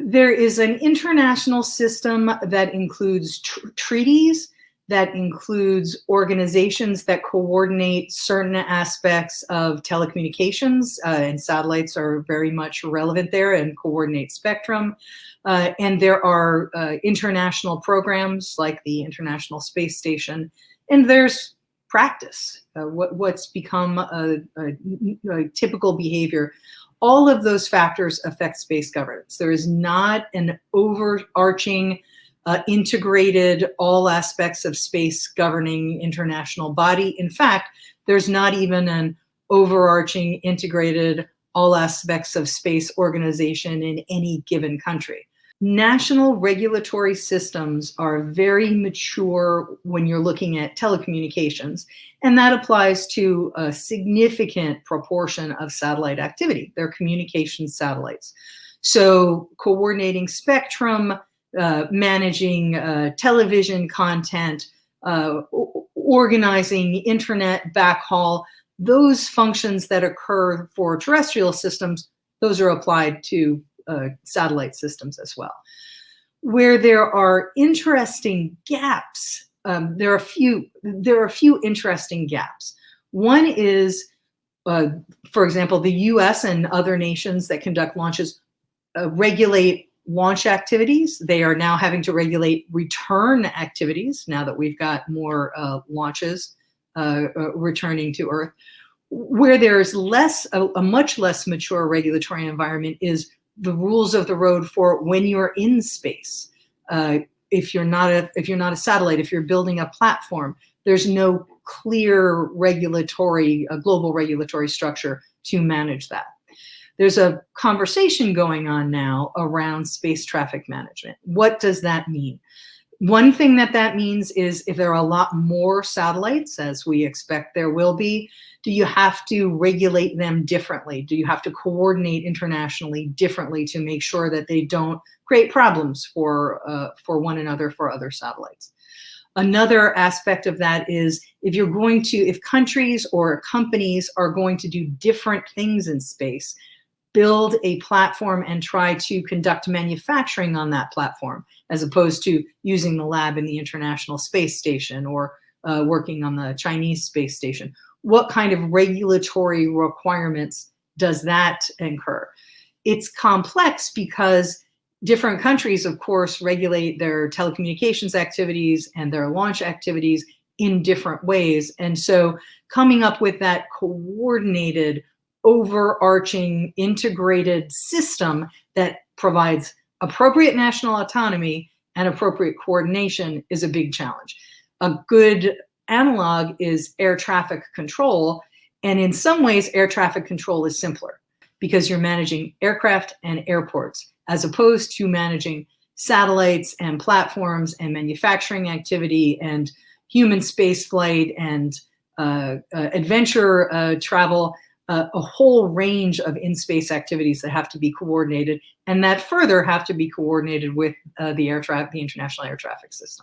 There is an international system that includes treaties, that includes organizations that coordinate certain aspects of telecommunications, and satellites are very much relevant there and coordinate spectrum. And there are international programs like the International Space Station, and there's practice, what's become a typical behavior. All of those factors affect space governance. There is not an overarching, integrated, all aspects of space governing international body. In fact, there's not even an overarching, integrated, all aspects of space organization in any given country. National regulatory systems are very mature when you're looking at telecommunications, and that applies to a significant proportion of satellite activity. They're communication satellites. So coordinating spectrum, managing television content, organizing internet backhaul, those functions that occur for terrestrial systems, those are applied to satellite systems as well. Where there are interesting gaps, there are a few interesting gaps. One is, for example, the US and other nations that conduct launches regulate launch activities. They are now having to regulate return activities now that we've got more launches returning to Earth. Where there's a much less mature regulatory environment is the rules of the road for when you're in space. If you're not a satellite, if you're building a platform, there's no clear global regulatory structure to manage that. There's a conversation going on now around space traffic management. What does that mean? One thing that means is if there are a lot more satellites, as we expect there will be, do you have to regulate them differently? Do you have to coordinate internationally differently to make sure that they don't create problems for one another, for other satellites? Another aspect of that is if countries or companies are going to do different things in space, build a platform and try to conduct manufacturing on that platform, as opposed to using the lab in the International Space Station or working on the Chinese space station. What kind of regulatory requirements does that incur? It's complex because different countries, of course, regulate their telecommunications activities and their launch activities in different ways. And so coming up with that coordinated, overarching, integrated system that provides appropriate national autonomy and appropriate coordination is a big challenge. A good analog is air traffic control. And in some ways, air traffic control is simpler because you're managing aircraft and airports, as opposed to managing satellites and platforms and manufacturing activity and human space flight and adventure travel. A whole range of in-space activities that have to be coordinated, and that further have to be coordinated with the International Air Traffic System.